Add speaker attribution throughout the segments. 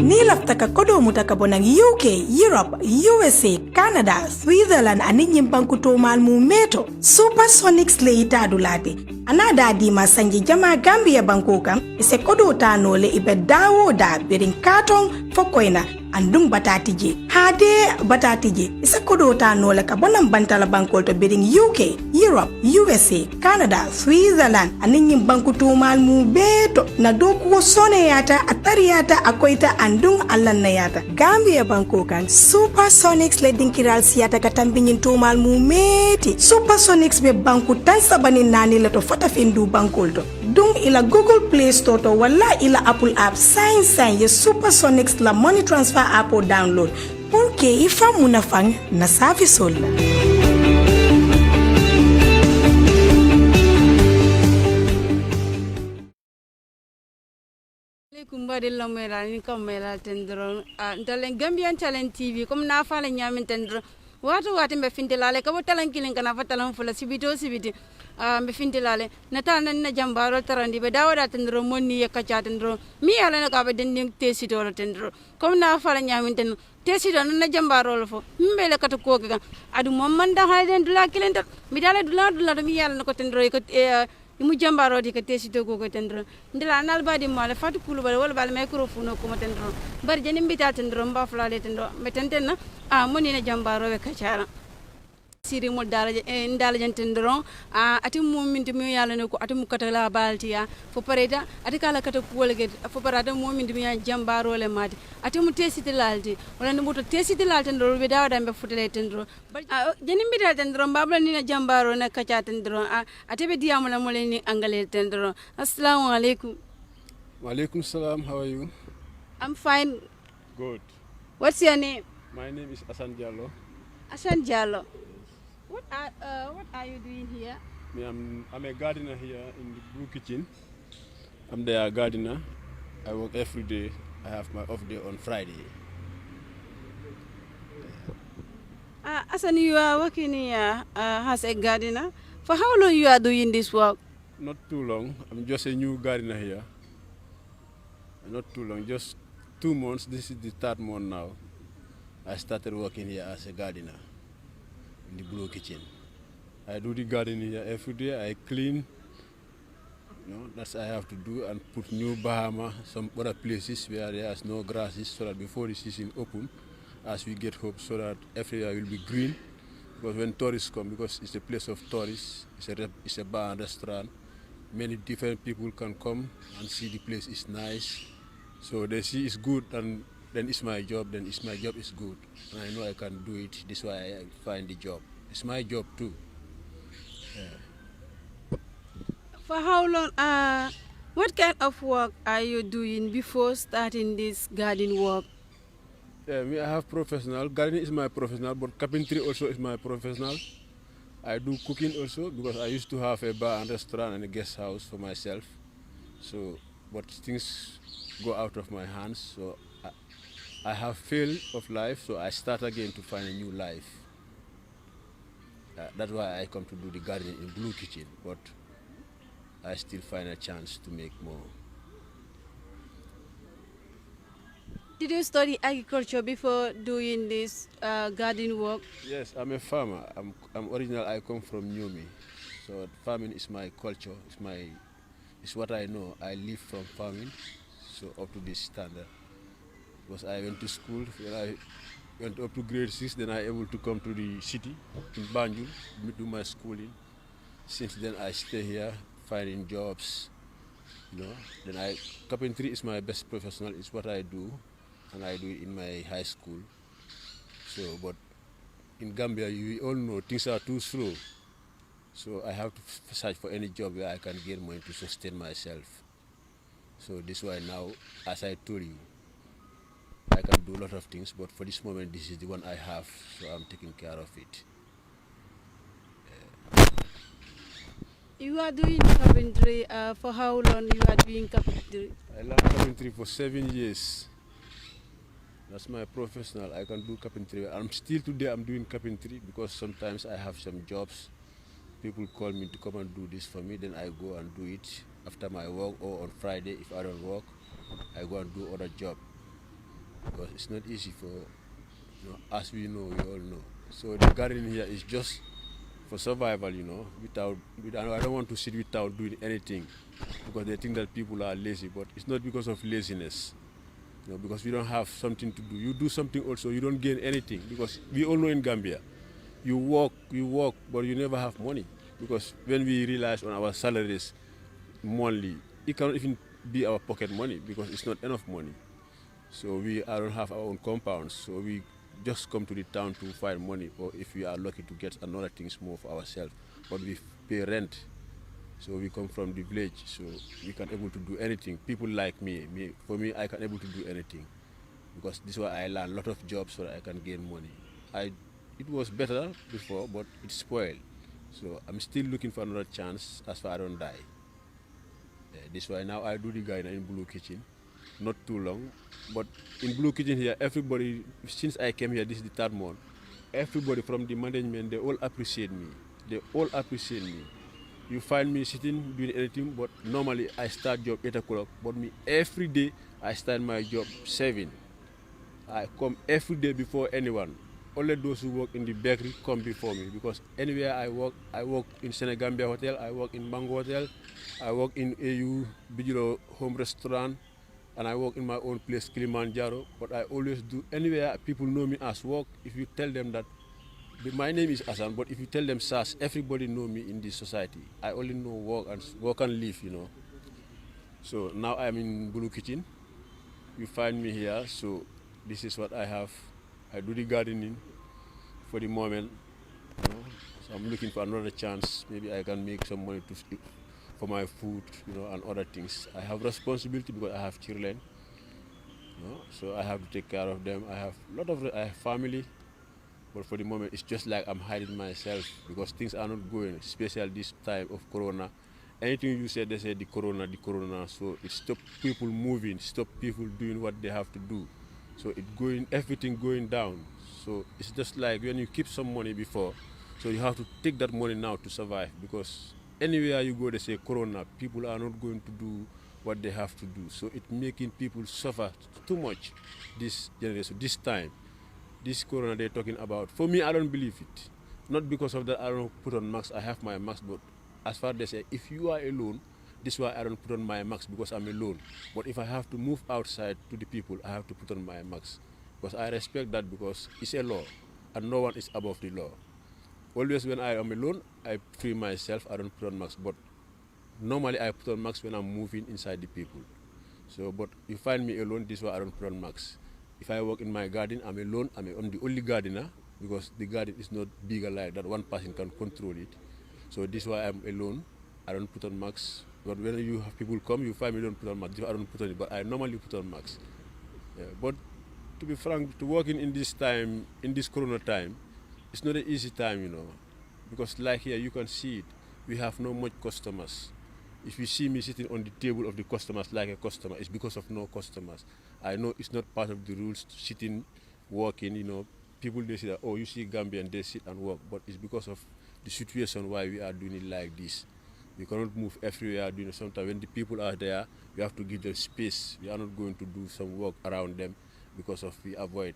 Speaker 1: Ni lafta ka kodo mutaka bonang UK, Europe, USA, Canada, Switzerland ani nyimbanku tomal mu meto. Supersonics le itadu lati. Anada di masanji jama Gambia bankoka ise kodo tanole ibe dawo da birin katon fokoina andung batatije. Hade batatije ise kodo tanole ka bonang bantala bankol to birin UK, Europe, USA, Canada, Switzerland ani nyimbanku tomal mu beto na doku sone yata atari yata akoita andung allan na yata. Gambia bankoka Supersonics le dinkiral siyata katambinyin tomal mu meti. Supersonics be banku tan sabani nani leto fota findu bankolto dung ila Google Play Store to wala ila Apple app sign ye Supersonics la money transfer app o download pour que ifa munafang na service la.
Speaker 2: Kumbari lomera ni kamera tendron ndalen Gambian Talents TV comme na fala nyamin tendron watu mbe fintilale kabo talan kilin kana fatalan fula sibiti mbe fintilale natana na jambaro tarandi be dawada tendro monni ya kacha tendro mi ala na ka be den Taysito tendro comme na fala nyamin ten Taysito na jambaro lo fo mbele kata ko ga adu momman da hayden dula kilin ta mi dala dula mi ala na ko tendro ko imu jambaro di ka Taysito ko tendro ndila nal badi mala Fatoumatta Krubally wala bal microphone ko tendro bar jeni mbita tendro mba fulale tendro metenten na moni na jambaro be kachara siri mo daraje ndala jantendro ati muminti mi yalla ne ko ati mu katala baltiya fo pareta ati kala kata kuwolge fo parata muminti mi ya jambaro le mati ati mu Taysito lalti wala ndu to Taysito lalti ndoro be dawda be futale tendro jeni mbita tendro mbabla ni na jambaro na kacha tendro ati be diamu la mo le ni angale tendro. Assalamu alaikum.
Speaker 3: Wa alaikum salam. How are you?
Speaker 2: I'm fine.
Speaker 3: Good.
Speaker 2: What's your name?
Speaker 3: My name is Asan Jallo.
Speaker 2: Asan Jallo. What are you doing here?
Speaker 3: I'm a gardener here in the Blue Kitchen. I'm the gardener. I work every day. I have my off day on Friday.
Speaker 2: Asan, you are working here as a gardener. For how long you are doing this work?
Speaker 3: Not too long. I'm just a new gardener here. Not too long, just 2 months. This is the 3rd month now. I started working here as a gardener in the Blue Kitchen. I do the gardening here every day. I clean, that's what I have to do, and put new Bahama, some other places where there is no grasses, so that before the season open, as we get hope, so that everywhere will be green. Because when tourists come, because it's a place of tourists, it's a bar and restaurant, many different people can come and see the place is nice. So they see it's good, and then it's my job, my job is good. And I know I can do it, that's why I find the job. It's my job too. Yeah.
Speaker 2: For how long, what kind of work are you doing before starting this garden work?
Speaker 3: Yeah, I have professional. Gardening is my professional, but carpentry also is my professional. I do cooking also, because I used to have a bar and restaurant and a guest house for myself. So, but things go out of my hands, so I have failed of life, so I start again to find a new life. That's why I come to do the gardening in Blue Kitchen, but I still find a chance to make more.
Speaker 2: Did you study agriculture before doing this garden work?
Speaker 3: Yes, I'm a farmer. I'm original. I come from Nyomi, so farming is my culture. It's what I know. I live from farming, so up to this standard. Because I went to school, when I went up to grade 6, then I able to come to the city in Banjul, do my schooling. Since then I stay here, finding jobs, Then carpentry is my best professional, it's what I do, and I do it in my high school. So, but in Gambia, you all know things are too slow. So I have to search for any job where I can get money to sustain myself. So this is why now, as I told you, I can do a lot of things, but for this moment, this is the one I have, so I'm taking care of it.
Speaker 2: You are doing carpentry, for how long you are doing carpentry?
Speaker 3: I learned carpentry for 7 years. That's my professional. I can do carpentry. I'm still today, I'm doing carpentry, because sometimes I have some jobs. People call me to come and do this for me, then I go and do it after my work, or on Friday, if I don't work, I go and do other job. because it's not easy for, as we know, we all know. So the gardening here is just for survival, without I don't want to sit without doing anything because they think that people are lazy, but it's not because of laziness. Because we don't have something to do. You do something also, you don't gain anything, because we all know in Gambia, you work, but you never have money. Because when we realize on our salaries monthly, it cannot even be our pocket money because it's not enough money. So I don't have our own compounds, so we just come to the town to find money, or if we are lucky to get another things more for ourselves. But we pay rent, so we come from the village, so we can able to do anything. People like for me, I can able to do anything because this is why I learned a lot of jobs so that I can gain money. It was better before, but it's spoiled. So I'm still looking for another chance as far I don't die. This is why now I do the garden in Blue Kitchen. Not too long, but in Blue Kitchen here, everybody, since I came here, this is the third month, everybody from the management, they all appreciate me. They all appreciate me. You find me sitting doing anything, but normally I start job 8 o'clock, but me every day I start my job 7. I come every day before anyone. Only those who work in the bakery come before me, because anywhere I work in Senegambia Hotel, I work in Mango Hotel, I work in AU Bijilo Home Restaurant, and I work in my own place, Kilimanjaro. But I always do, anywhere people know me as work. If you tell them that my name is Asan, but if you tell them SAS, everybody know me in this society. I only know work and live, So now I'm in Blue Kitchen. You find me here, so this is what I have. I do the gardening for the moment. So I'm looking for another chance. Maybe I can make some money for my food, and other things. I have responsibility because I have children. So I have to take care of them. I have family, but for the moment it's just like I'm hiding myself because things are not going, especially this time of Corona. Anything you say, they say the Corona. So it stops people moving, stop people doing what they have to do. So everything going down. So it's just like when you keep some money before, so you have to take that money now to survive, because anywhere you go, they say Corona, people are not going to do what they have to do. So it's making people suffer too much this generation, this time. This Corona they're talking about, for me, I don't believe it. Not because of that I don't put on masks, I have my mask, but as far as they say, if you are alone, this is why I don't put on my mask, because I'm alone. But if I have to move outside to the people, I have to put on my mask, because I respect that, because it's a law, and no one is above the law. Always when I am alone, I free myself, I don't put on mask, but normally I put on mask when I'm moving inside the people. So, but you find me alone, this is why I don't put on mask. If I work in my garden, I'm alone, I'm the only gardener, because the garden is not bigger like that, one person can control it. So this is why I'm alone, I don't put on mask. But when you have people come, you find me don't put on mask. I don't put on it, but I normally put on mask. Yeah, but to be frank, to working in this time, in this Corona time, it's not an easy time, because like here, you can see it. We have no much customers. If you see me sitting on the table of the customers like a customer, it's because of no customers. I know it's not part of the rules to sitting, working, People, they say that, oh, you see Gambian, they sit and work, but it's because of the situation why we are doing it like this. We cannot move everywhere. Sometimes when the people are there, we have to give them space. We are not going to do some work around them because of we avoid,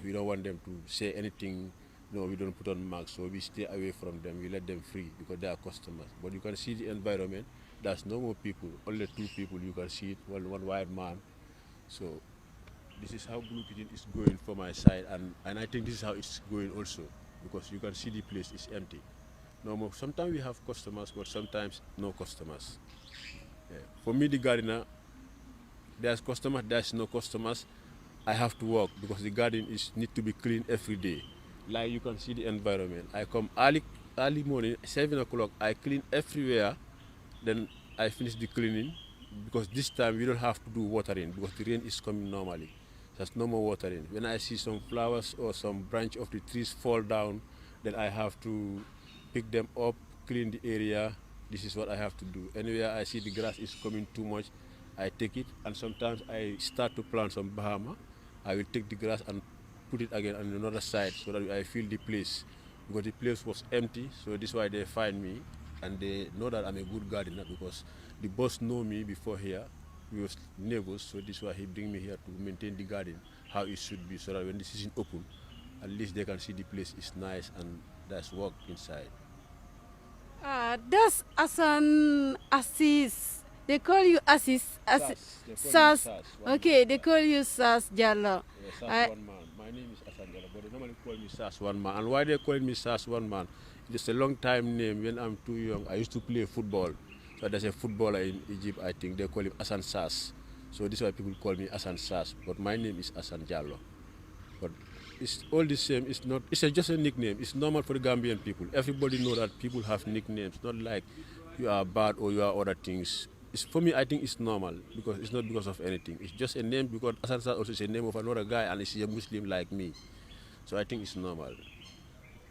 Speaker 3: we don't want them to say anything. No, we don't put on masks, so we stay away from them. We let them free because they are customers. But you can see the environment. There's no more people. Only 2 people. You can see it. One white man. So this is how Blue Kitchen is going for my side, and I think this is how it's going also, because you can see the place is empty. No more. Sometimes we have customers, but sometimes no customers. Yeah. For me, the gardener, there's customers, there's no customers. I have to work because the garden need to be cleaned every day. Like you can see the environment. I come early morning, 7 o'clock. I clean everywhere. Then I finish the cleaning, because this time we don't have to do watering because the rain is coming normally. There's no more watering. When I see some flowers or some branch of the trees fall down, then I have to pick them up, clean the area. This is what I have to do. Anywhere I see the grass is coming too much, I take it, and sometimes I start to plant some bahama. I will take the grass and put it again on another side so that I fill the place, because the place was empty. So this is why they find me, and they know that I'm a good gardener, because the boss know me before here. We was neighbors, so this is why he bring me here to maintain the garden how it should be, so that when the season open, at least they can see the place is nice and there's work inside.
Speaker 2: That's Asan Assis. They call you Assis.
Speaker 3: Sas, they call me
Speaker 2: Sas.
Speaker 3: Sas, one
Speaker 2: Okay,
Speaker 3: man.
Speaker 2: they call you Sas Jallo.
Speaker 3: Yeah, Sas one man. My name is Asan Jala, but they normally call me Sas one man. And why they call me Sas one man? It's a long time name. When I'm too young, I used to play football. So there's a footballer in Egypt, I think they call him Asan Sas. So this is why people call me Asan Sas. But my name is Asan Jallo. But it's all the same. It's not. It's just a nickname. It's normal for the Gambian people. Everybody know that people have nicknames. Not like you are bad or you are other things. It's, for me, I think it's normal because it's not because of anything. It's just a name because Asan Sas also is a name of another guy and he's a Muslim like me. So I think it's normal.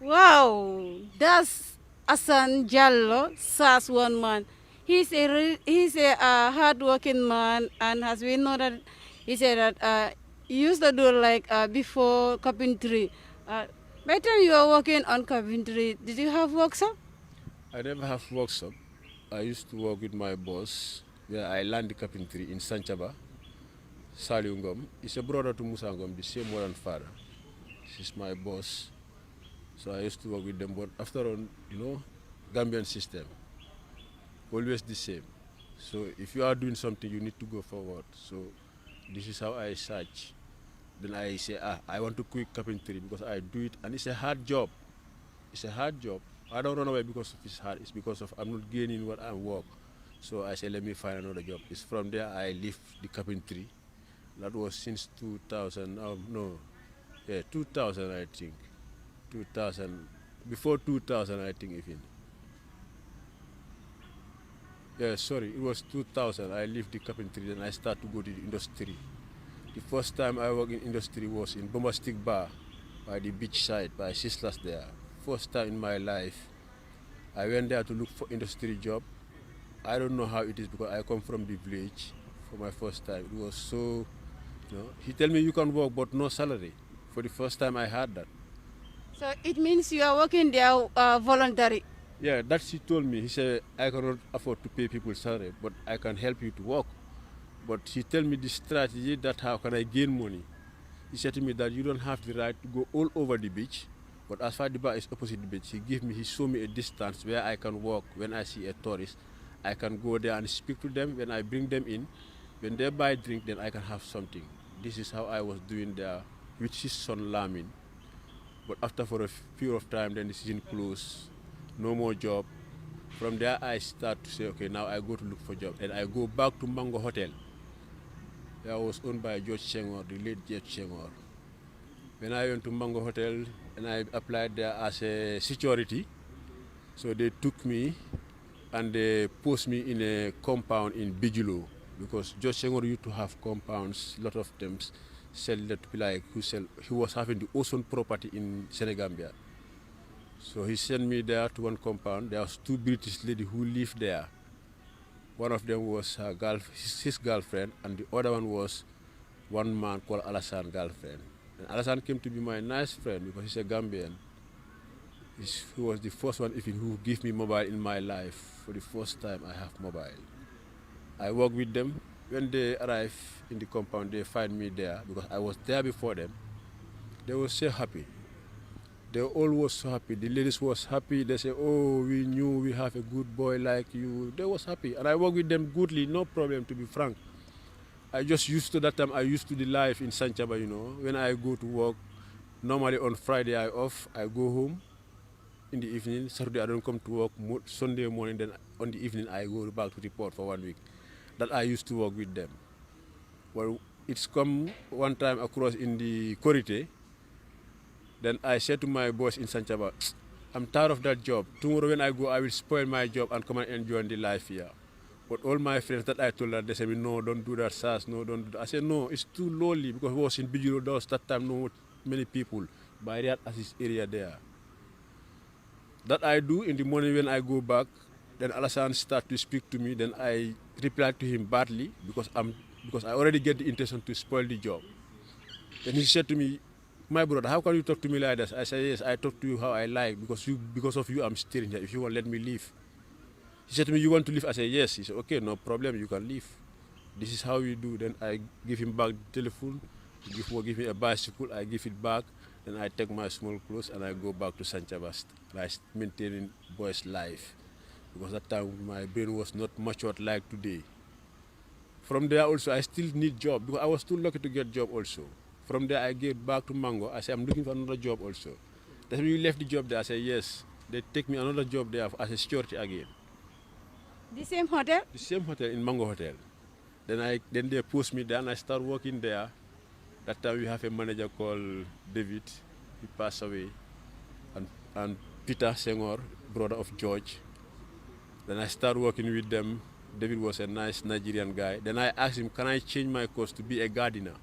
Speaker 2: Wow, that's Asan Jallo, Sas one man. He's a hardworking man, and as we know that he said that he used to do like before carpentry. By the time you were working on carpentry, did you have workshop?
Speaker 3: I never have workshop. I used to work with my boss where I learned the carpentry in Sanchaba, Saliungom. He's a brother to Musangom, the same mother and father. He's my boss. So I used to work with them, but after all, you know, Gambian system, always the same. So if you are doing something, you need to go forward. So this is how I search. Then I say, I want to quit carpentry because I do it, and it's a hard job. It's a hard job. I don't run away because of it's hard. It's because of I'm not gaining what I work. So I say, let me find another job. It's from there I left the carpentry. That was since 2000. 2000 I think. 2000, before 2000 I think even. Yeah, sorry, it was 2000. I left the carpentry, then I started to go to the industry. The first time I worked in industry was in Bombastic Bar by the beach side, by sisters there. First time in my life. I went there to look for industry job. I don't know how it is because I come from the village for my first time. It was so, he tell me you can work but no salary. For the first time I had that.
Speaker 2: So it means you are working there voluntary.
Speaker 3: Yeah, that's he told me. He said, I cannot afford to pay people salary, but I can help you to work. But he tell me the strategy that how can I gain money. He said to me that you don't have the right to go all over the beach, but as far as the bar is opposite the beach, he showed me a distance where I can walk when I see a tourist. I can go there and speak to them. When I bring them in, when they buy drink, then I can have something. This is how I was doing there with his son Lamin. But after for a period of time, then the season closed, no more job. From there, I start to say, okay, now I go to look for job. And I go back to Mango Hotel. That was owned by George Chengor, the late George Chengor. When I went to Mango Hotel, and I applied there as a security, so they took me and they post me in a compound in Bijilo, because George Chengor used to have compounds, a lot of them sell that to like he was having the ocean property in Senegambia. So he sent me there to one compound. There was two British ladies who lived there. One of them was his girlfriend, and the other one was one man called Alassane girlfriend. And Alassane came to be my nice friend because he's a Gambian. He was the first one even who gave me mobile in my life. For the first time I have mobile. I work with them. When they arrive in the compound, they find me there because I was there before them. They were so happy. They all were so happy. The ladies was happy. They say, oh, we knew we have a good boy like you. They was happy. And I work with them goodly, no problem, to be frank. I just used to that time, I used to the life in Sanchaba, When I go to work, normally on Friday I off, I go home in the evening. Saturday I don't come to work. Sunday morning, then on the evening I go back to report for 1 week. That I used to work with them. Well, it's come one time across in the Korite. Then I said to my boss in Sanchaba, I'm tired of that job. Tomorrow when I go, I will spoil my job and come and enjoy the life here. But all my friends that I told her, they said, no, don't do that, Sas, no, don't do that. I said, no, it's too lonely because I was in Bijilo, there was that time not many people by that assist area there. That I do in the morning when I go back. Then Alassane start to speak to me. Then I reply to him badly because I already get the intention to spoil the job. Then he said to me, my brother, how can you talk to me like this? I said, yes, I talk to you how I like because of you I'm staying here. If you want, let me leave. He said to me, you want to leave? I said, yes. He said, okay, no problem, you can leave. This is how we do. Then I give him back the telephone. Give me a bicycle, I give it back. Then I take my small clothes and I go back to San Chabas. I maintaining boy's life. Because that time my brain was not matured like today. From there also I still need job because I was too lucky to get job also. From there I get back to Mango. I say I'm looking for another job also. That's when you left the job there. I say yes. They take me another job there as a security again.
Speaker 2: The same hotel?
Speaker 3: The same hotel in Mango Hotel. Then they post me there and I start working there. That time we have a manager called David. He passed away. And Peter Senghor, brother of George. Then I start working with them. David was a nice Nigerian guy. Then I asked him, can I change my course to be a gardener?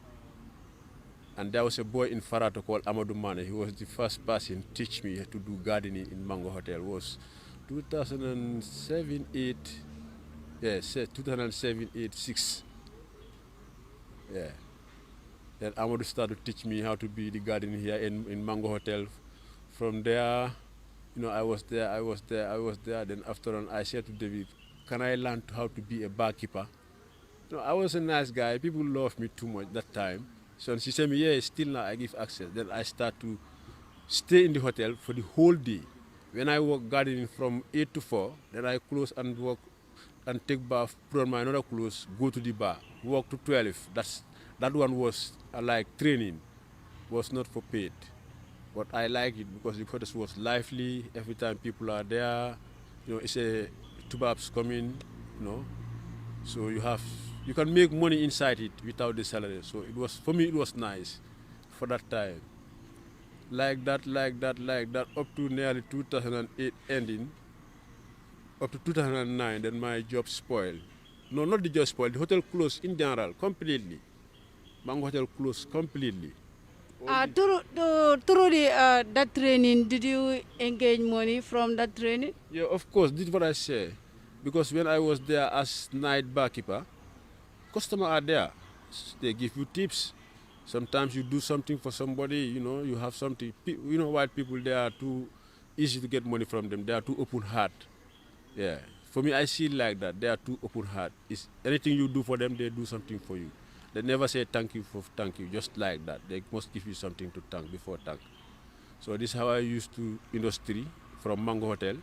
Speaker 3: And there was a boy in Farato called Amadou Mane. He was the first person to teach me to do gardening in Mango Hotel. It was 2007, 8. Yes, 2007, 8, 6. Yeah. Then Amadou started to teach me how to be the gardener here in Mango Hotel. From there, I was there. Then after on, I said to David, can I learn how to be a barkeeper? I was a nice guy. People loved me too much that time. So she said me, yeah, still now I give access. Then I start to stay in the hotel for the whole day. When I work gardening from 8 to 4, then I close and work and take bath, put on my another clothes, go to the bar, work to 12. That one was like training, was not for paid. But I like it because the hotel was lively. Every time people are there, it's a tubabs coming, So you can make money inside it without the salary. So for me it was nice for that time. Like that, up to nearly 2008 ending, up to 2009, then my job spoiled. No, not the job spoiled, the hotel closed in general, completely. Mango Hotel closed completely.
Speaker 2: Through that training, did you engage money from that training?
Speaker 3: Yeah, of course, this is what I say. Because when I was there as night barkeeper, customers are there. They give you tips. Sometimes you do something for somebody, you have something. White people, they are too easy to get money from them. They are too open heart. Yeah. For me, I see it like that. They are too open heart. Anything you do for them, they do something for you. They never say thank you, just like that. They must give you something to thank before thank. So this is how I used to industry from Mango Hotel.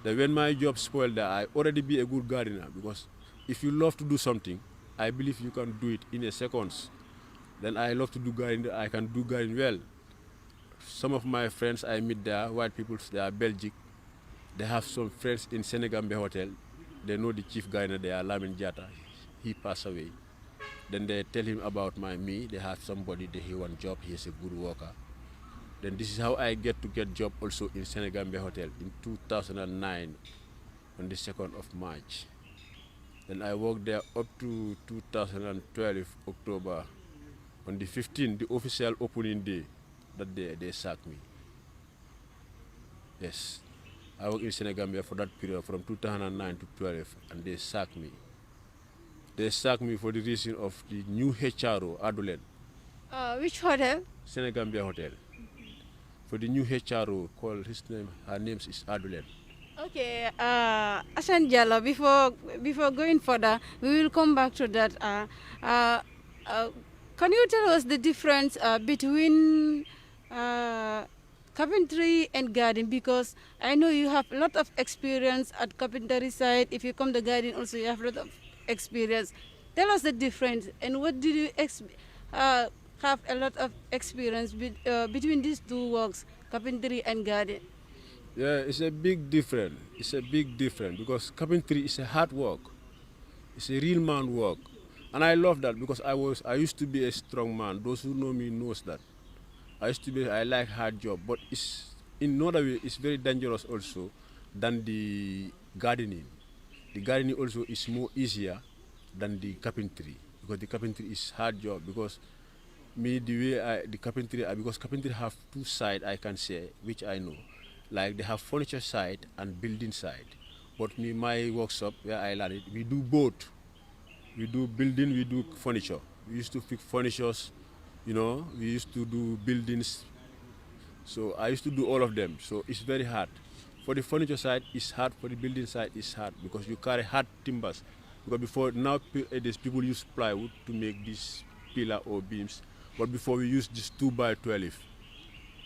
Speaker 3: That when my job spoiled there, I already be a good gardener because if you love to do something, I believe you can do it in a seconds. Then I love to do gardening, I can do gardening well. Some of my friends I meet there, white people, they are Belgic. They have some friends in Senegambia Hotel. They know the chief gardener there, Lamin Jata. He passed away. Then they tell him about me. They have somebody that he want job, he is a good worker. Then this is how I get job also in Senegambia Hotel in 2009 on the 2nd of March. Then I worked there up to 2012 October. On the 15th, the official opening day, that day they sacked me. Yes, I worked in Senegambia for that period from 2009 to 12, and they sacked me. They sacked me for the reason of the new HRO, Adulen.
Speaker 2: Which hotel?
Speaker 3: Senegambia Hotel. For the new HRO, her name is Adulen.
Speaker 2: Okay, Asan Jallo, before going further, we will come back to that. Can you tell us the difference between carpentry and garden? Because I know you have a lot of experience at carpentry side. If you come to garden also, you have a lot of experience. Tell us the difference and what did you have a lot of experience between these two works, carpentry and garden?
Speaker 3: Yeah, it's a big difference. It's a big difference because carpentry is a hard work. It's a real man work. And I love that because I used to be a strong man. Those who know me knows that. I like hard job, but in another way it's very dangerous also than the gardening. The gardening also is more easier than the carpentry because the carpentry is hard job because because carpentry have two sides I can say, which I know. Like they have furniture side and building side. But my workshop where I learned it, we do both. We do building, we do furniture. We used to fix furnitures, we used to do buildings. So I used to do all of them. So it's very hard. For the furniture side, it's hard. For the building side, it's hard because you carry hard timbers Because before, nowadays people use plywood to make this pillar or beams. But before we used this 2 by 12,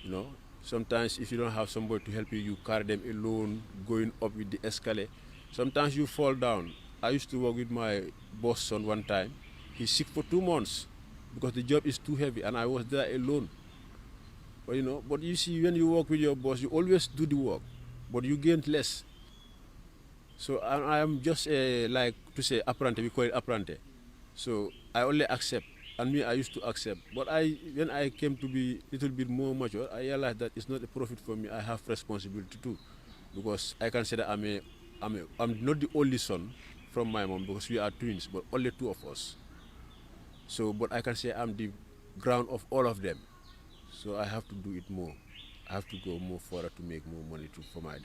Speaker 3: you know. Sometimes if you don't have somebody to help you, you carry them alone, going up with the escalator. Sometimes you fall down. I used to work with my boss son one time. He's sick for 2 months because the job is too heavy and I was there alone. But you know, but you see, when you work with your boss, you always do the work, but you gain less. So I am just like to say apprentice, we call it apprentice. So I only accept, and me I used to accept. But when I came to be a little bit more mature, I realized that it's not a profit for me. I have responsibility too, because I can say that I'm not the only son from my mom because we are twins, but only 2 of us. So, but I can say I'm the ground of all of them. So I have to do it more. I have to go more further to make more money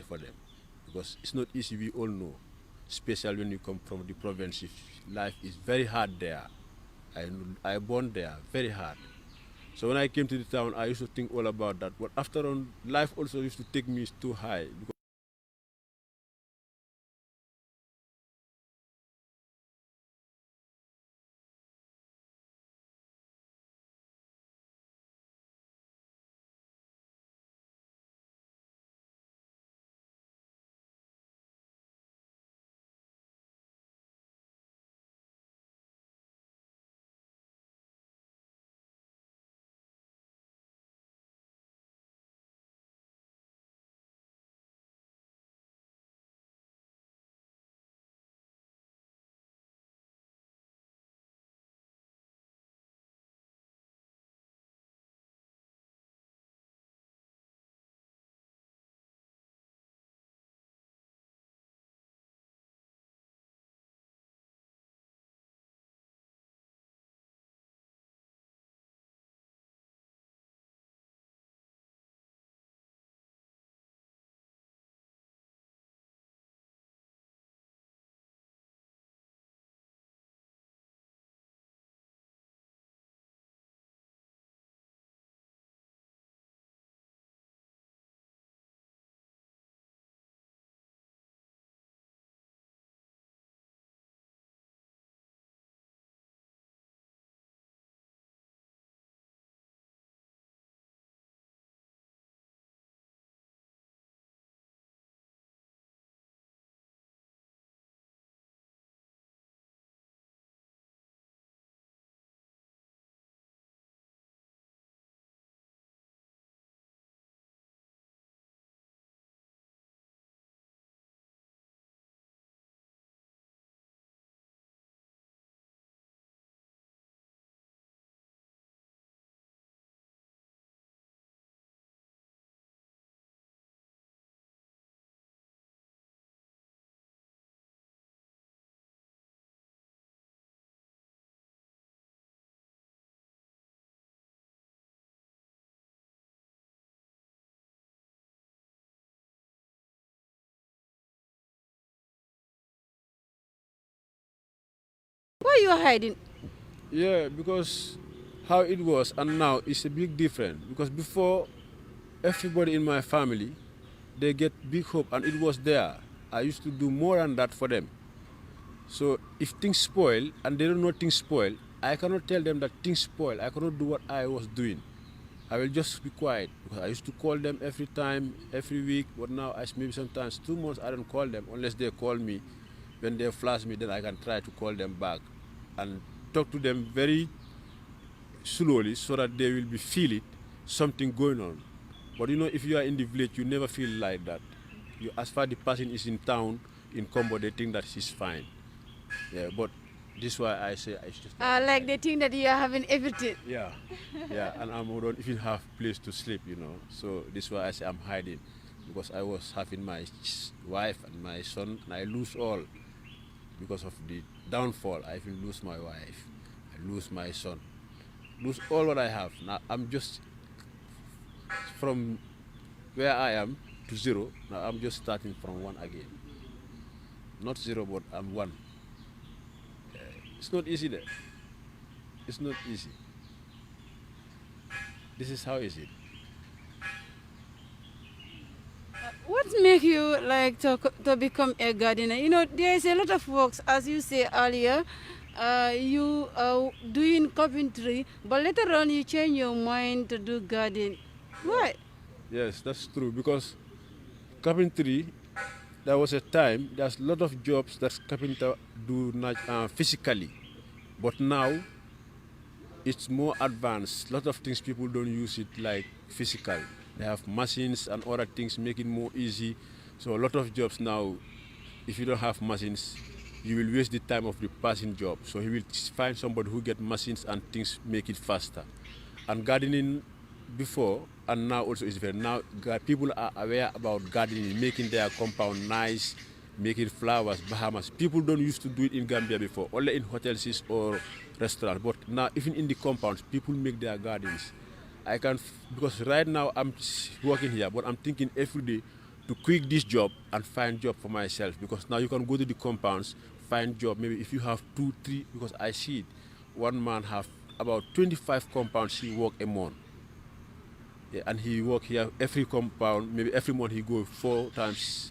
Speaker 3: for them, because it's not easy. We all know, especially when you come from the province. Life is very hard there. I born there, very hard. So when I came to the town, I used to think all about that. But after on, life also used to take me too high.
Speaker 2: Why you hiding?
Speaker 3: Yeah, because how it was and now is a big difference. Because before, everybody in my family, they get big hope and it was there. I used to do more than that for them. So if things spoil and they don't know things spoil, I cannot tell them that things spoil. I cannot do what I was doing. I will just be quiet, because I used to call them every time, every week. But now maybe sometimes 2 months I don't call them unless they call me. When they flash me, then I can try to call them back and talk to them very slowly so that they will be feel it, something going on. But you know, if you are in the village, you never feel like that. As far the person is in town, in Combo, they think that she's fine. Yeah, but this is why I say I should.
Speaker 2: Like they think that you are having everything.
Speaker 3: Yeah, yeah, and I don't even have place to sleep, you know. So this is why I say I'm hiding, because I was having my wife and my son, and I lose all because of the downfall. I even lose my wife, I lose my son, lose all what I have. Now I'm just from where I am to 0. Now I'm just starting from 1 again. Not 0, but I'm 1. It's not easy there. It's not easy. This is how is it.
Speaker 2: What make you like to become a gardener? You know, there is a lot of works, as you say earlier. You doing carpentry, but later on you change your mind to do gardening. Why?
Speaker 3: Yes, that's true because carpentry, there was a time, there's a lot of jobs that carpenter do not physically, but now it's more advanced. A lot of things people don't use it like physical. They have machines and other things make it more easy. So a lot of jobs now, if you don't have machines, you will waste the time of the passing job. So he will find somebody who get machines and things make it faster. And gardening before and now also is very now people are aware about gardening, making their compound nice, making flowers, Bahamas. People don't used to do it in Gambia before, only in hotels or restaurants. But now even in the compounds, people make their gardens. I can because right now I'm working here, but I'm thinking every day to quit this job and find job for myself because now you can go to the compounds, find job. Maybe if you have 2, 3, because I see it, one man have about 25 compounds he work a month. Yeah, and he work here every compound, maybe every month he go 4 times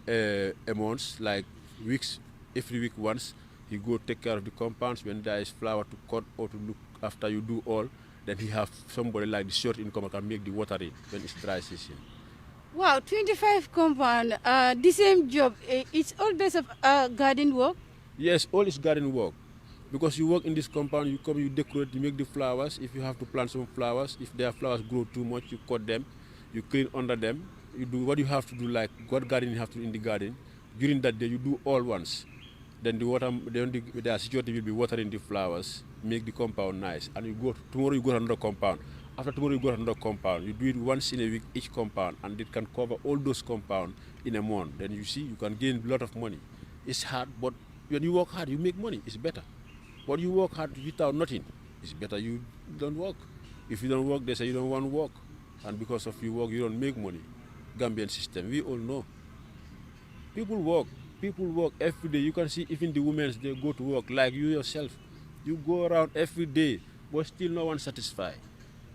Speaker 3: a month, like weeks, every week once. He go take care of the compounds when there is flower to cut or to look after you do all. Then he have somebody like the short income can make the watering when it's dry season.
Speaker 2: Wow, 25 compound, the same job. It's all based of garden work?
Speaker 3: Yes, all is garden work. Because you work in this compound, you come, you decorate, you make the flowers. If you have to plant some flowers, if their flowers grow too much, you cut them, you clean under them. You do what you have to do, like what garden you have to do in the garden. During that day, you do all once. Then the water, the security will be watering the flowers, make the compound nice. And you go tomorrow, you go to another compound. After tomorrow, you go to another compound. You do it once in a week, each compound, and it can cover all those compounds in a month. Then you see, you can gain a lot of money. It's hard, but when you work hard, you make money. It's better. But you work hard without nothing, it's better you don't work. If you don't work, they say you don't want to work. And because of you work, you don't make money. Gambian system, we all know. People work every day. You can see even the women, they go to work like you yourself. You go around every day, but still no one satisfied.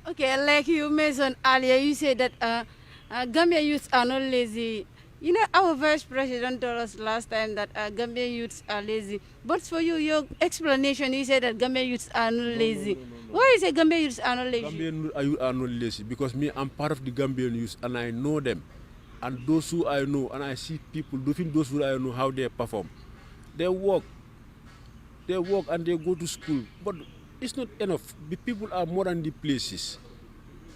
Speaker 2: Okay, like you mentioned earlier, you said that Gambian youths are not lazy. You know, our vice president told us last time that Gambian youths are lazy. But for you, your explanation, you said that Gambian youths are not lazy.
Speaker 3: No.
Speaker 2: Why you say Gambian youths are not lazy?
Speaker 3: Gambian youth are not lazy because me, I'm part of the Gambian youth and I know them. And those who I know, and I see people, those who I know how they perform. They work and they go to school. But it's not enough. The people are more than the places.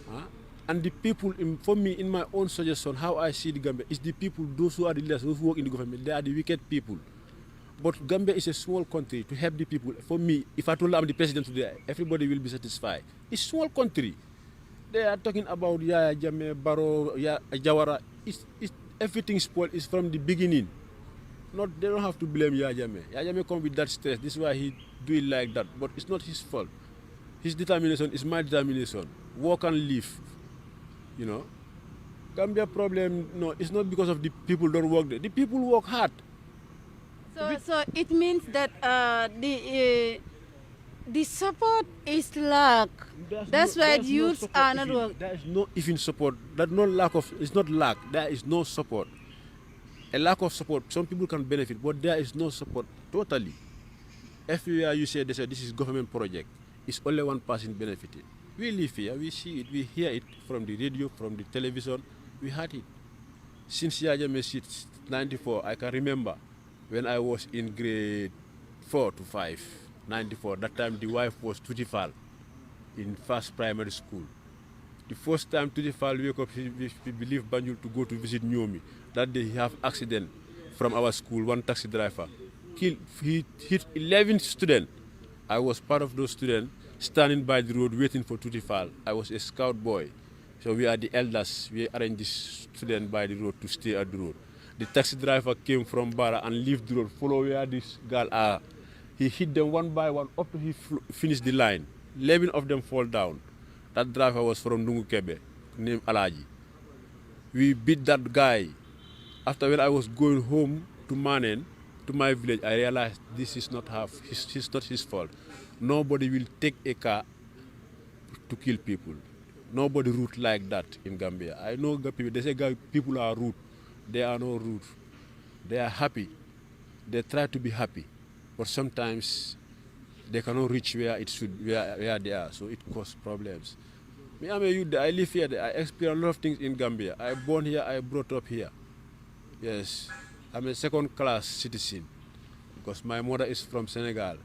Speaker 3: Huh? And the people, for me, in my own suggestion, how I see the Gambia, is the people, those who are the leaders, those who work in the government, they are the wicked people. But Gambia is a small country to help the people. For me, if I told I'm the president today, everybody will be satisfied. It's a small country. They are talking about Yaya Jammeh, Barrow, Jawara. Everything spoiled is from the beginning. They don't have to blame Yaya Jammeh. Yaya Jammeh come with that stress. This is why he do it like that. But it's not his fault. His determination is my determination. Work and live. You know, Gambia problem, no, it's not because of the people don't work there. The people work hard.
Speaker 2: So it means that the support is lack. That's why youths are not working.
Speaker 3: There is no even support. There's no lack of. It's not lack. There is no support. A lack of support. Some people can benefit, but there is no support totally. Everywhere you say this is government project, it's only one person benefited. We live here, we see it, we hear it from the radio, from the television, we heard it. Since Yajame sits 94, I can remember when I was in grade 4 to 5, 94, that time the wife was Tutifal in first primary school. The first time Tutifal wake up, he believed Banjul to go to visit Nyomi. That day he have accident from our school, one taxi driver. He hit 11 students. I was part of those students. Standing by the road waiting for Tutifal. I was a scout boy. So we are the elders. We arranged this student by the road to stay at the road. The taxi driver came from Bara and left the road, follow where this girl are. He hit them one by one up to he finished the line. 11 of them fall down. That driver was from Nungu Kebe, named Alaji. We beat that guy. After when I was going home to Manen, to my village, I realized this is not not his fault. Nobody will take a car to kill people. Nobody root like that in Gambia. I know people, they say people are rude. They are not rude. They are happy. They try to be happy, but sometimes they cannot reach where it should, where they are. So it causes problems. Me, I'm a youth. I live here. I experience a lot of things in Gambia. I born here. I brought up here. Yes, I'm a second-class citizen because my mother is from Senegal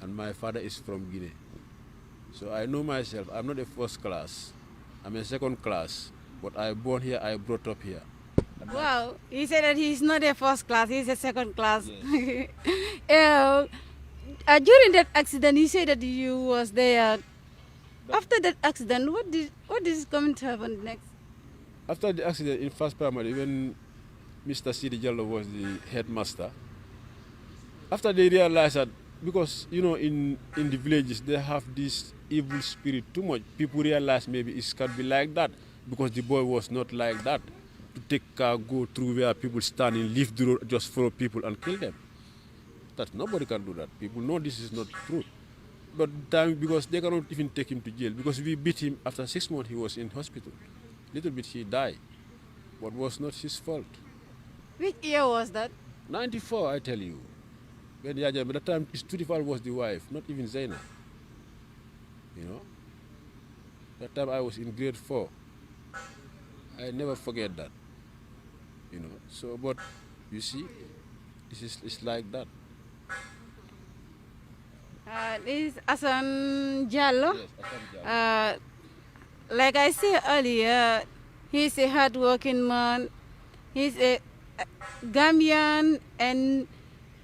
Speaker 3: and my father is from Guinea. So I know myself. I'm not a first class. I'm a second class, but I born here. I brought up here.
Speaker 2: Wow, he said that he's not a first class, he's a second class.
Speaker 3: Yes.
Speaker 2: During that accident, he said that you was there. After that accident, what is going to happen next?
Speaker 3: After the accident in first primary, when Mr. Sidi Jallo was the headmaster, after they realized that, because you know in the villages they have this evil spirit too much, people realize maybe it can be like that, because the boy was not like that. To take car, go through where people standing, leave the road, just follow people and kill them. That nobody can do that. People know this is not true. But time, because they cannot even take him to jail, because we beat him after 6 months. He was in hospital. Little bit he died, but was not his fault.
Speaker 2: Which year was that?
Speaker 3: 94, I tell you. When Yaja, by the time his 25 was the wife, not even Zaina. You know, that time I was in grade 4. I never forget that. You know, so, but you see, it's like that.
Speaker 2: This is Asan Jallo.
Speaker 3: Yes, Assam Jallo.
Speaker 2: Like I said earlier, he's a hardworking man. He's a Gambian and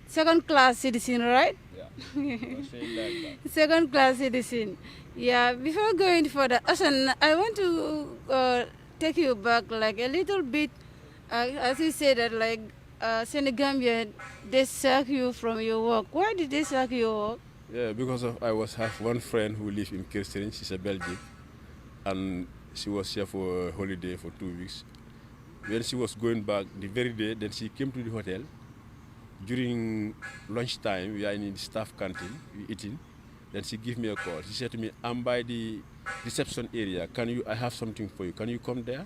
Speaker 2: second-class citizen, right?
Speaker 3: Yeah, I say it like that.
Speaker 2: Second-class citizen. Yeah. Before going further, Asan, I want to take you back like a little bit. As you said that, like Senegambia, they sack you from your work. Why did they sack your work?
Speaker 3: Yeah, because of I have one friend who lives in Kirsten. She's a Belgian, and she was here for a holiday for 2 weeks. When she was going back the very day, then she came to the hotel. During lunchtime, we are in the staff canteen, we eating. Then she gave me a call. She said to me, "I'm by the reception area. I have something for you. Can you come there?"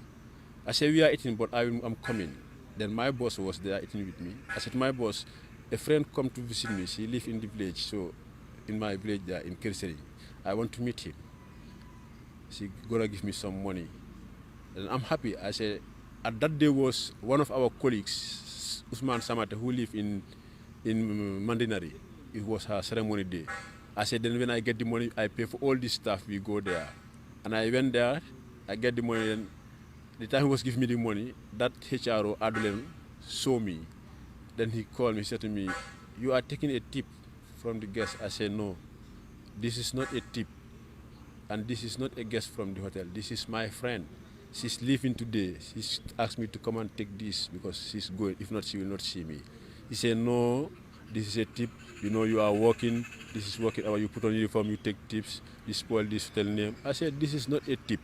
Speaker 3: I said, "We are eating, but I'm coming." Then my boss was there eating with me. I said to my boss, "A friend come to visit me. She lives in the village, so in my village there in Kirseri. I want to meet him. She gonna give me some money." And I'm happy. I said, at that day was one of our colleagues, Usman Samata, who live in Mandinari. It was her ceremony day. I said, then when I get the money, I pay for all this stuff, we go there. And I went there, I get the money, and the time he was giving me the money, that HRO, Adulen, saw me. Then he called me, said to me, "You are taking a tip from the guest." I said, "No, this is not a tip. And this is not a guest from the hotel. This is my friend. She's leaving today. She's asked me to come and take this because she's going. If not, she will not see me." He said, "No, this is a tip. You know, you are working. This is working hour. You put on uniform, you take tips. You spoil this hotel name." I said, "This is not a tip."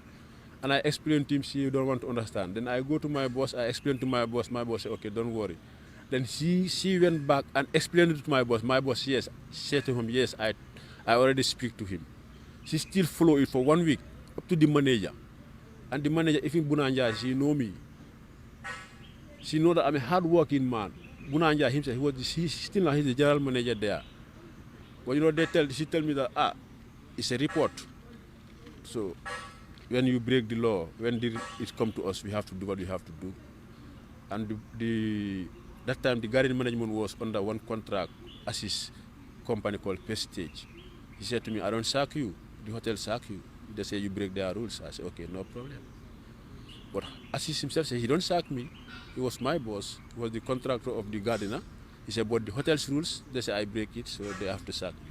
Speaker 3: And I explained to him, she don't want to understand. Then I go to my boss, I explained to my boss said, "Okay, don't worry." Then she went back and explained it to my boss. My boss, yes, said to him, "Yes, I already speak to him." She still follow it for 1 week, up to the manager. And the manager, even Bunanja, she know me. She know that I'm a hard-working man. Bunanja himself, he's still he's the general manager there. But you know, she tell me that, it's a report. So when you break the law, when it come to us, we have to do what we have to do. And that time the garden management was under one contract, assist company called Prestige. He said to me, "I don't sack you, the hotel sack you. They say you break their rules." I said, "Okay, no problem." But Assis himself said he don't sack me. He was my boss. He was the contractor of the gardener. He said, "But the hotel's rules, they say I break it, so they have to sack me."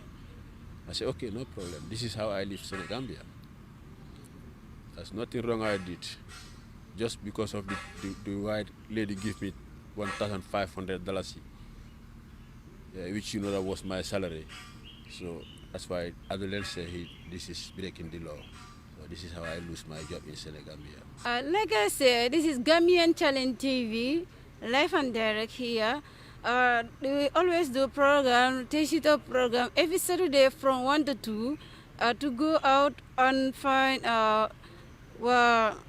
Speaker 3: I said, "Okay, no problem. This is how I live in Gambia. There's nothing wrong I did. Just because of the white lady gave me $1,500, which you know that was my salary. So that's why Adeline said this is breaking the law. So this is how I lose my job in Senegambia."
Speaker 2: Like I said, this is Gambian Talent TV, live and direct here. We always do program, Taysito program, every Saturday from 1 to 2 to go out and find our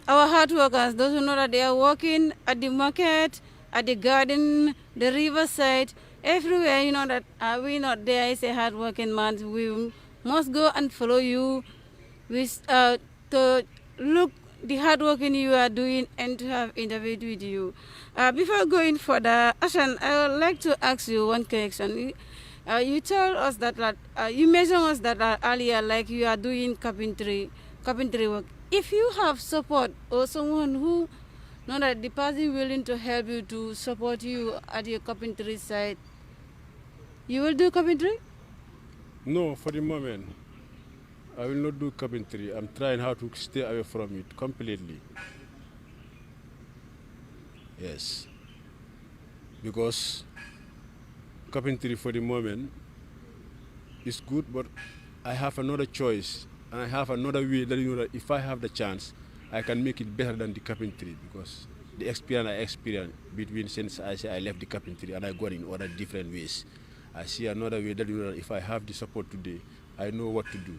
Speaker 2: hard workers, those who know that they are working at the market, at the garden, the riverside, everywhere. You know that we not there is a hardworking man. We must go and follow you to look the hard work you are doing and to have interviewed with you. Before going further, Ashan, I would like to ask you one question. You told us that you mentioned us that earlier, like you are doing carpentry work. If you have support or someone who know that the person willing to help you to support you at your carpentry side, you will do carpentry?
Speaker 3: No, for the moment, I will not do carpentry. I'm trying how to stay away from it completely. Yes. Because carpentry for the moment is good, but I have another choice and I have another way that, you know, that if I have the chance, I can make it better than the carpentry, because the experience I experienced between since I left the carpentry and I got in other different ways. I see another way that, you know, if I have the support today, I know what to do.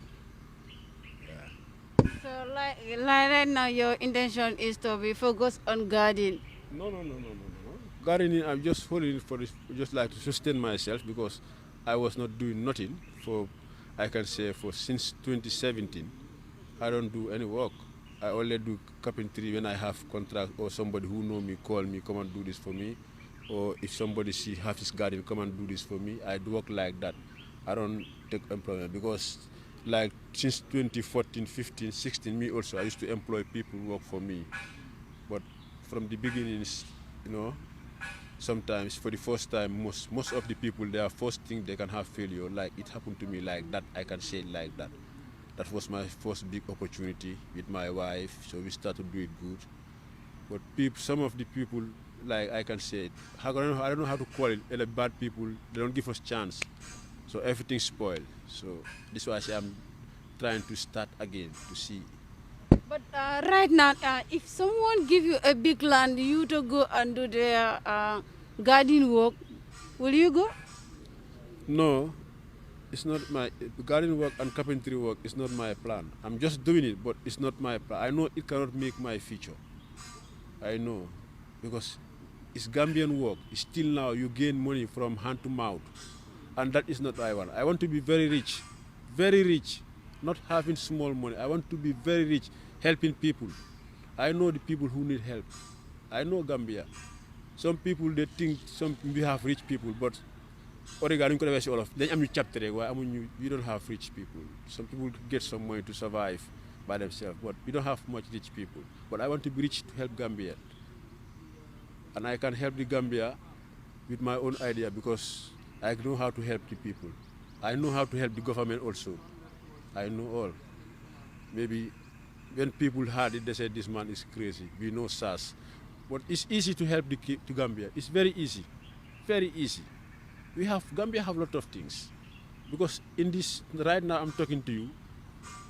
Speaker 2: So like right now your intention is to be focused on gardening?
Speaker 3: No. Gardening, I'm just holding for this, just like to sustain myself, because I was not doing nothing for, I can say, for since 2017. I don't do any work. I only do carpentry when I have contract or somebody who know me call me, come and do this for me. Or if somebody have his garden, come and do this for me. I do work like that. I don't take employment, because like since 2014, 15, 16, me also, I used to employ people who work for me. But from the beginnings, you know, sometimes for the first time, most of the people, their first thing they can have failure. Like it happened to me like that, I can say it like that. That was my first big opportunity with my wife, so we started to do it good. But some of the people, like I can say it, I don't know how to call it, the bad people, they don't give us chance. So everything's spoiled. So this is why I say I'm trying to start again to see.
Speaker 2: But right now, if someone give you a big land, you to go and do their garden work, will you go?
Speaker 3: No, it's not my garden work and carpentry work is not my plan. I'm just doing it, but it's not my plan. I know it cannot make my future. I know, because it's Gambian work. It's still now you gain money from hand to mouth, and that is not what I want. I want to be very rich, not having small money. I want to be very rich, helping people. I know the people who need help. I know Gambia. Some people they think we have rich people, but we don't have rich people. Some people get some money to survive by themselves, but we don't have much rich people. But I want to be rich to help Gambia. And I can help the Gambia with my own idea, because I know how to help the people. I know how to help the government also. I know all. Maybe when people heard it, they said this man is crazy. We know SARS. But it's easy to help the Gambia. It's very easy. Very easy. Gambia have a lot of things. Because in this, right now I'm talking to you,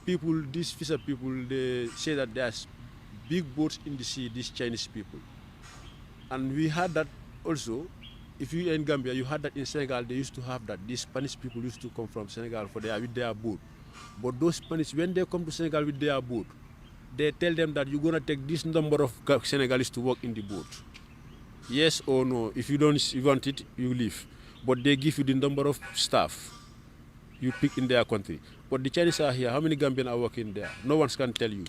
Speaker 3: people, these fisher people, they say that there's big boats in the sea, these Chinese people. And we had that also. If you in Gambia, you had that in Senegal, they used to have that. These Spanish people used to come from Senegal with their boat. But those Spanish, when they come to Senegal with their boat, they tell them that you're going to take this number of Senegalese to work in the boat. Yes or no. If you want it, you leave. But they give you the number of staff you pick in their country. But the Chinese are here. How many Gambians are working there? No one can tell you.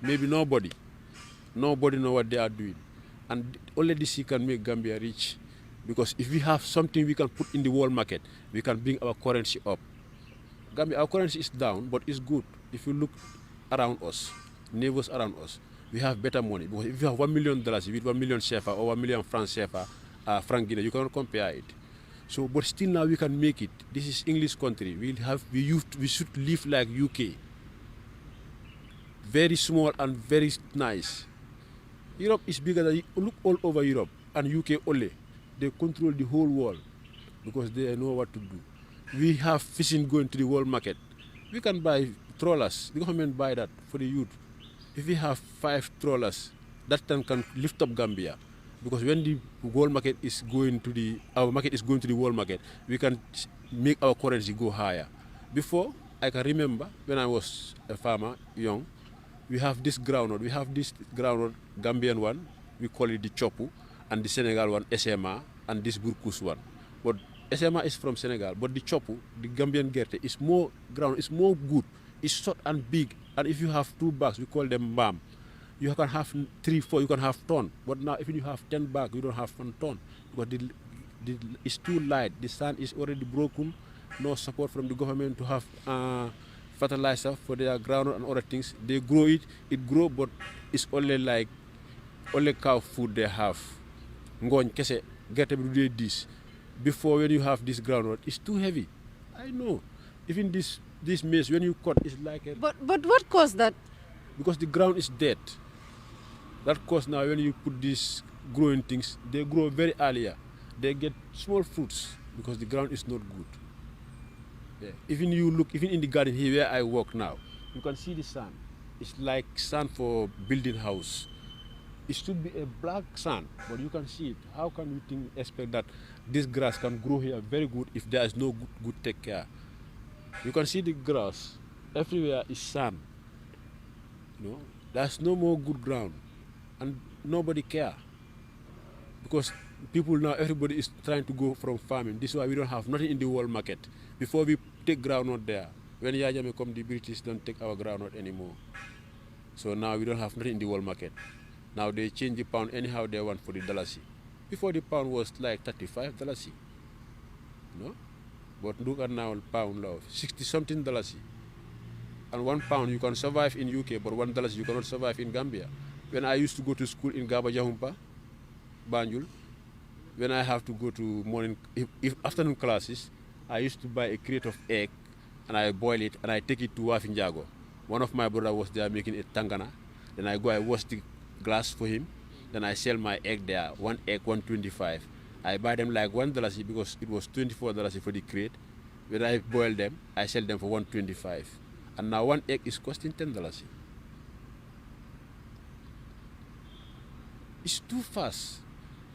Speaker 3: Maybe nobody. Nobody knows what they are doing. And only this can make Gambia rich. Because if we have something we can put in the world market, we can bring our currency up. Gambia, our currency is down, but it's good. If you look around us, neighbors around us, we have better money. Because if you have $1 million with 1 million CFA or 1 million francs CFA, franc Guinea, you cannot compare it. So, but still now we can make it. This is English country. We should live like UK. Very small and very nice. Europe is bigger than, look all over Europe, and UK only. They control the whole world because they know what to do. We have fishing going to the world market. We can buy trawlers. The government buy that for the youth. If we have 5 trawlers, that time can lift up Gambia. Because when the world market is going to our market is going to the world market, we can make our currency go higher. Before, I can remember when I was a farmer, young, we have this groundnut. We have this groundnut, Gambian one. We call it the chopu. and the Senegal one, SMA, and this Burkus one. But SMA is from Senegal, but the chopu, the Gambian gerte, is more ground, is more good, it's short and big. And if you have 2 bags, we call them bam. You can have 3, 4, you can have ton. But now if you have 10 bags, you don't have 1 ton. Because it's too light, the sand is already broken, no support from the government to have fertilizer for their ground and other things. They grow it grow, but it's only cow food they have. Ngooñ kese gerte bi du dee diis. Before, when you have this groundnut, it's too heavy. I know. Even this maize, when you cut, it's like a...
Speaker 2: But what caused that?
Speaker 3: Because the ground is dead. That cause now, when you put these growing things, they grow very earlier. They get small fruits because the ground is not good. Yeah. Even you look, even in the garden here where I walk now, you can see the sand. It's like sand for building house. It should be a black sand, but you can see it. How can you expect that this grass can grow here very good if there is no good take care? You can see the grass. Everywhere is sand. You know, there's no more good ground. And nobody care. Because people now, everybody is trying to go from farming. This is why we don't have nothing in the world market. Before we take groundnut there, when Yajame come, the British don't take our groundnut anymore. So now we don't have nothing in the world market. Now they change the pound anyhow they want for the dalasi. Before the pound was like $35, you know. But look at now pound now, 60 something dalasi. And 1 pound you can survive in UK, but $1 you cannot survive in Gambia. When I used to go to school in Gaba Jahumpa, Banjul, when I have to go to morning, if afternoon classes, I used to buy a crate of egg and I boil it and I take it to Wafinjago. One of my brother was there making a tangana. Then I go, I wash the glass for him. Then I sell my egg there. 1 egg, $1.25. I buy them like $1 because it was $24 for the crate. When I boil them, I sell them for $1.25. And now 1 egg is costing $10. It's too fast.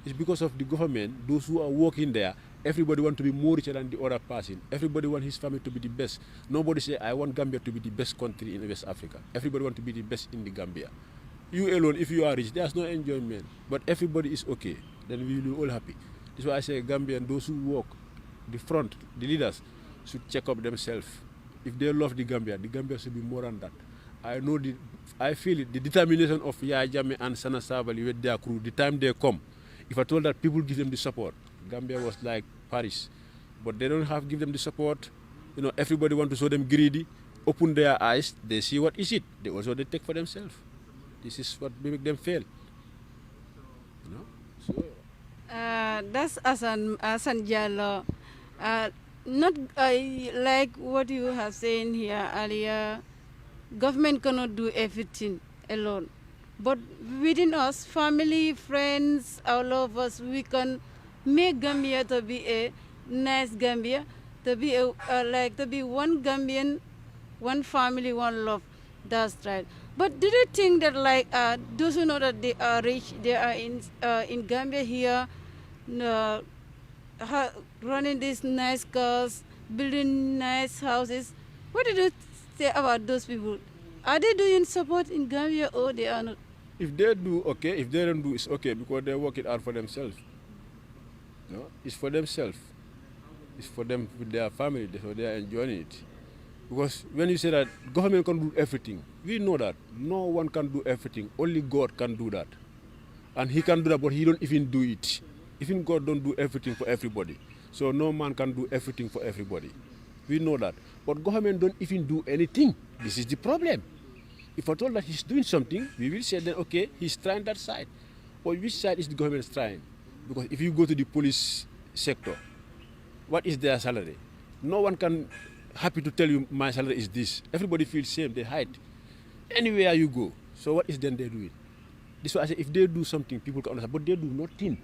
Speaker 3: It's because of the government, those who are working there, everybody want to be more richer than the other person. Everybody want his family to be the best. Nobody say, I want Gambia to be the best country in West Africa. Everybody want to be the best in the Gambia. You alone, if you are rich, there's no enjoyment. But everybody is okay. Then we will be all happy. That's why I say Gambian, those who work, the front, the leaders, should check up themselves. If they love the Gambia should be more than that. I feel it, the determination of Yaya Jammeh and Sana Sabally with their crew, the time they come, if I told that people give them the support, Gambia was like Paris. But they don't give them the support. You know, everybody want to show them greedy, open their eyes, they see what is it. They take for themselves. This is what make them fail. You know? So
Speaker 2: That's Asan Jallo. Not like what you have said here earlier. Government cannot do everything alone. But within us, family, friends, all of us, we can make Gambia to be a nice Gambia, to be to be one Gambian, one family, one love. That's right. But do you think that those who know that they are rich, they are in Gambia here, running these nice cars, building nice houses? What did you say about those people? Are they doing support in Gambia or they are not?
Speaker 3: if they do, okay. If they don't do, it's okay because they work it out for themselves. No, it's for themselves. It's for them with their family, so they are enjoying it. Because when you say that government can do everything, we know that no one can do everything. Only God can do that, and He can do that, but He don't even do it. Even God don't do everything for everybody. So no man can do everything for everybody. We know that, but government don't even do anything. This is the problem. If I told that he's doing something, we will say then okay, he's trying that side. But which side is the government trying? Because if you go to the police sector, what is their salary? No one can happy to tell you my salary is this. Everybody feels same, they hide. Anywhere you go. So what is then they doing? This is why I say if they do something, people can understand. But they do nothing.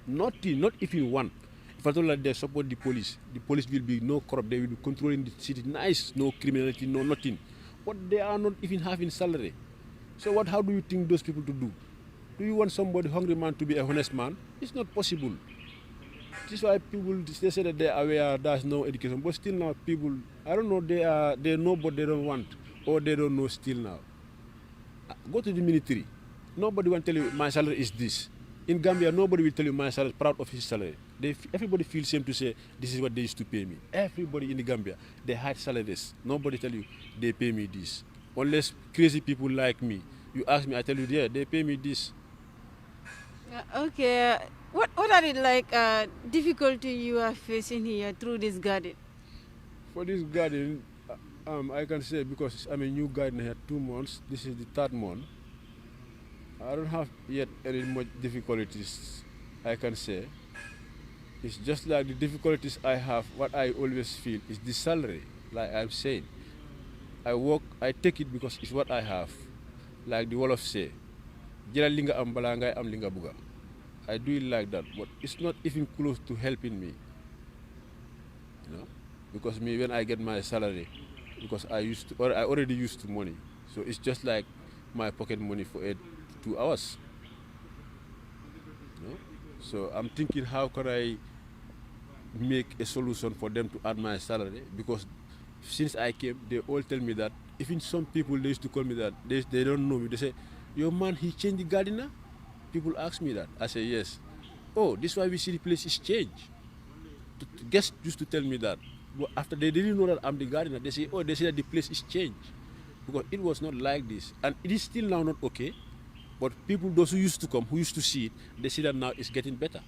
Speaker 3: Nothing, not even one. If I told that they support the police will be no corrupt, they will be controlling the city nice, no criminality, no nothing. But they are not even having salary. So how do you think those people to do? Do you want somebody hungry man to be a honest man? It's not possible. This is why people, they say that they are aware there's no education, but still now people, I don't know, they know but they don't want, or they don't know still now. Go to the military. Nobody will tell you my salary is this. In Gambia, nobody will tell you my salary is proud of his salary. Everybody feels same to say this is what they used to pay me. Everybody in the Gambia, they hide salaries. Nobody tell you they pay me this. Unless crazy people like me. You ask me, I tell you, yeah, they pay me this.
Speaker 2: Okay. What are the like difficulty you are facing here through this garden?
Speaker 3: For this garden, I can say because I'm a new gardener here 2 months. This is the 3rd month. I don't have yet any much difficulties, I can say. It's just like the difficulties I have, what I always feel is the salary, like I'm saying. I work, I take it because it's what I have. Like the Wolof say, "Jela linga am balangay am linga buga." I do it like that, but it's not even close to helping me. You know? Because me, when I get my salary, because I already used to money. So it's just like my pocket money for 2 hours. You know? So I'm thinking, how can I make a solution for them to add my salary? Because since I came, they all tell me that. Even some people, they used to call me that. They don't know me. They say, "Your man, he changed the gardener?" People ask me that. I say, yes. "Oh, this is why we see the place is changed." Guests used to tell me that. But after they didn't know that I'm the gardener, they say, "Oh, they say that the place is changed." Because it was not like this. And it is still now not okay. But people, those who used to come, who used to see it, they see that now it's getting better.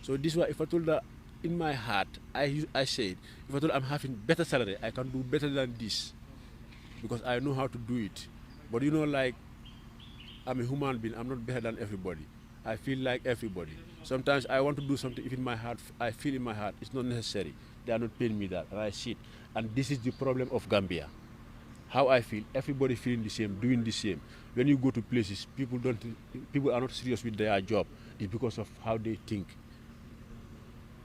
Speaker 3: So this is why if I told that in my heart, I said, if I told I'm having better salary, I can do better than this. Because I know how to do it. But you know, like, I'm a human being, I'm not better than everybody. I feel like everybody. Sometimes I want to do something, if in my heart, I feel in my heart, it's not necessary. They are not paying me that, and I see it. And this is the problem of Gambia. How I feel, everybody feeling the same, doing the same. When you go to places, people are not serious with their job. It's because of how they think.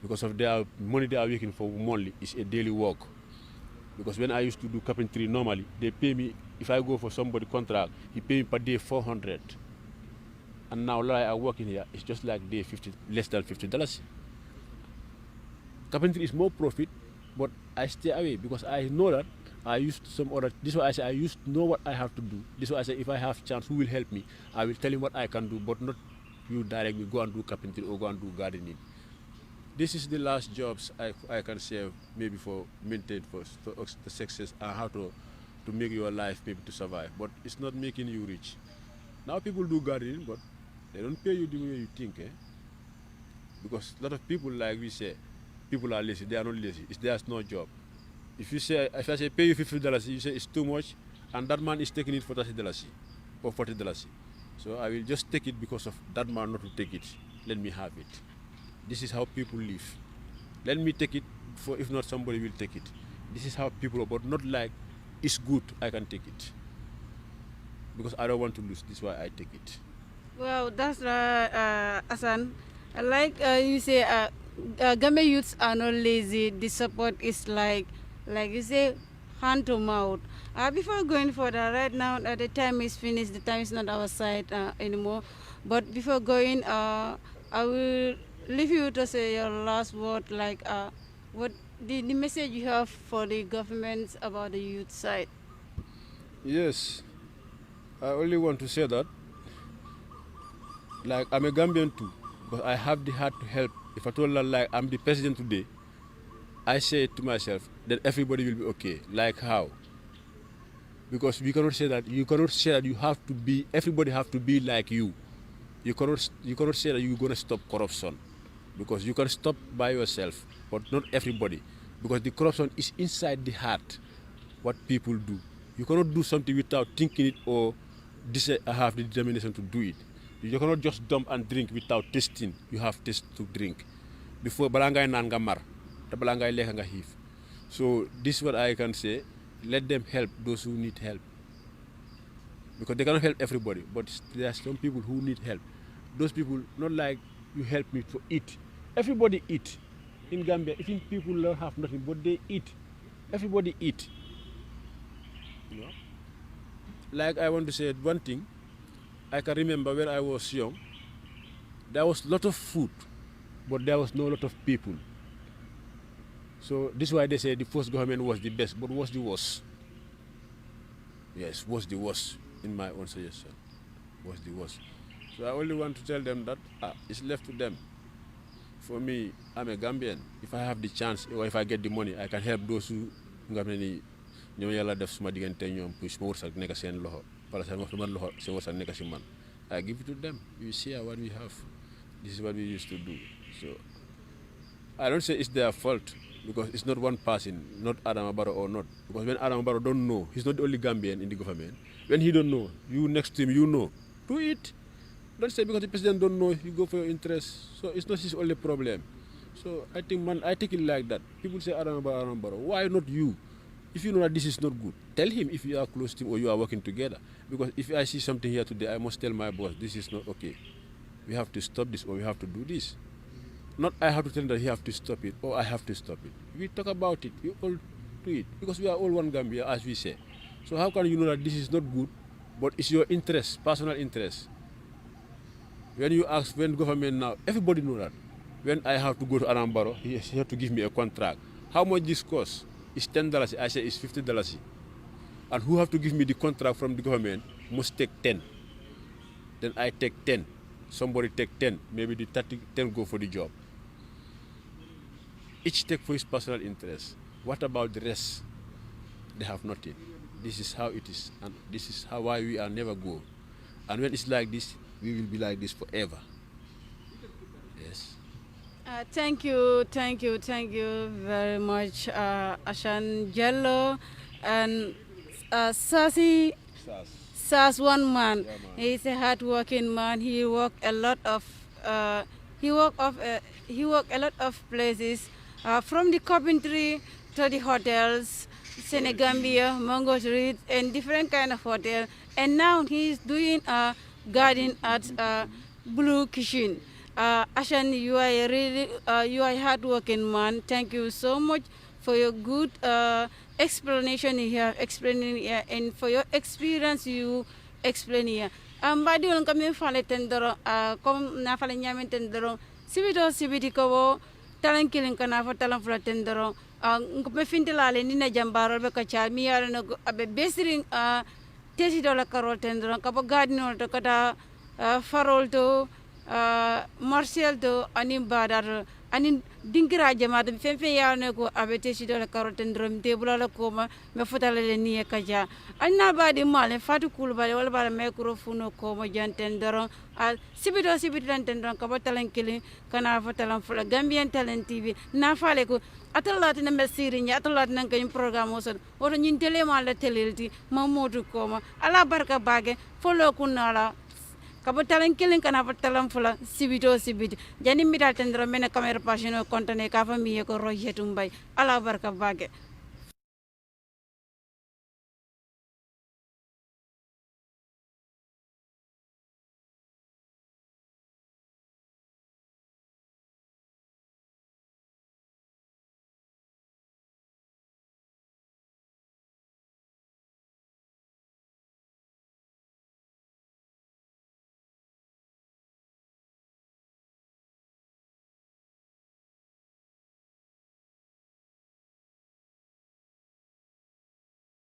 Speaker 3: Because of their money they are working for monthly, it's a daily work. Because when I used to do carpentry normally, they pay me, if I go for somebody contract, he pay me per day 400. And now like I'm working here, it's just like day 50, less than $50. Carpentry is more profit, but I stay away because I know that I used some other. This is why I say I used to know what I have to do. This is why I say if I have chance, who will help me? I will tell him what I can do, but not you directly go and do carpentry or go and do gardening. This is the last jobs I can say maybe for maintain for the success and how to make your life maybe to survive. But it's not making you rich. Now people do gardening, but they don't pay you the way you think, eh? Because a lot of people, like we say, people are lazy. They are not lazy. There's no job. If I say pay you $50, you say it's too much, and that man is taking it for $30 or $40. So I will just take it because of that man not to take it. Let me have it. This is how people live. Let me take it, for if not somebody will take it. This is how people are, but not like it's good, I can take it. Because I don't want to lose, this is why I take it.
Speaker 2: Well, that's Asan. Like you say, Gambian youths are not lazy. The support is like you say, hand to mouth. Before going further, right now the time is finished. The time is not our side anymore. But before going, I will leave you to say your last word. Like what the message you have for the government about the youth side.
Speaker 3: Yes, I only want to say that. Like I'm a Gambian too, but I have the heart to help. If I told her like I'm the president today, I say to myself that everybody will be okay. Like how? Because we cannot say that. You cannot say that you have to be. Everybody have to be like you. You cannot say that you're gonna stop corruption, because you can stop by yourself, but not everybody. Because the corruption is inside the heart. What people do, you cannot do something without thinking it or have the determination to do it. You cannot just dump and drink without tasting. You have taste to drink. Before balangay nan nga mar, te balangay leka nga hif. So this is what I can say. Let them help those who need help. Because they cannot help everybody, but there are some people who need help. Those people, not like you help me to eat. Everybody eat. In Gambia, even people don't have nothing, but they eat. Everybody eat. You know? Like I want to say one thing. I can remember when I was young, there was a lot of food, but there was no lot of people. So this is why they say the first government was the best, but was the worst. Yes, was the worst, in my own suggestion. Was the worst. So I only want to tell them that it's left to them. For me, I'm a Gambian. If I have the chance or if I get the money, I can help those who ñoom yàlla def suma diggante ñoom pour suma wërsëg nekk seen loxo wala seen loxo seen wërsëg nekk si man. I give it to them. You see what we have. This is what we used to do. So I don't say it's their fault because it's not one person, not Adam Barrow or not. Because when Adam Barrow don't know, he's not the only Gambian in the government. When he don't know, you next to him, you know. Do it. Don't say because the president don't know, you go for your interest. So it's not his only problem. So I take it like that. People say Adam Barrow. Why not you? If you know that this is not good, tell him if you are close to him or you are working together. Because if I see something here today, I must tell my boss, this is not okay. We have to stop this or we have to do this. Not I have to tell him that he have to stop it or I have to stop it. We talk about it, we all do it. Because we are all one Gambia, as we say. So how can you know that this is not good, but it's your interest, personal interest? When you ask, when government now, everybody know that. When I have to go to Anambra, he has to give me a contract. How much this costs? It's $10. I say it's $50. And who have to give me the contract from the government must take 10. Then I take 10. Somebody take 10. Maybe the 10 go for the job. Each take for his personal interest. What about the rest? They have nothing. This is how it is. And this is why we are never go. And when it's like this, we will be like this forever. Yes.
Speaker 2: Thank you very much, Ashan Jello and Sas one man.
Speaker 3: Yeah, man.
Speaker 2: He's a hard-working man. He worked a lot of places, from the carpentry to the hotels, Senegambia, Mango Street, and different kind of hotel. And now he's doing a garden at Blue Kitchen. Ashan, you are a hard-working man. Thank you so much for your good explanation here, explaining here, and for your experience you explain here. Badi on kami fale tendero, kom na fale nyamen tendero. Sibiti ko talang killing kana fa talang fala tendero. Ngome fintilale ni na jambaro be kacha mi yaro no abe besiring Taysito la karol tendero. Kabo garden to kata farol to. Martial to anim badar anin dingira jamada femfe yane ko abete Taysito la karoten drum tebula la koma me fotala le ni kaja anna badi male Fatoumatta Krubally wala bala microphone ko mo janten dron al sibito tan dron ka batalan kili kana fotalan fula Gambian Talents TV na fale ko atallati na mesiri nya atallati nan kany programme o son woto nyin tele ma la telelti mamodu koma ala barka bage folo kunala kabo talan kilin kana talan fula sibito jani mi dal tendro mena camera passion kontane ka fa mi ko royetum bay ala barka bage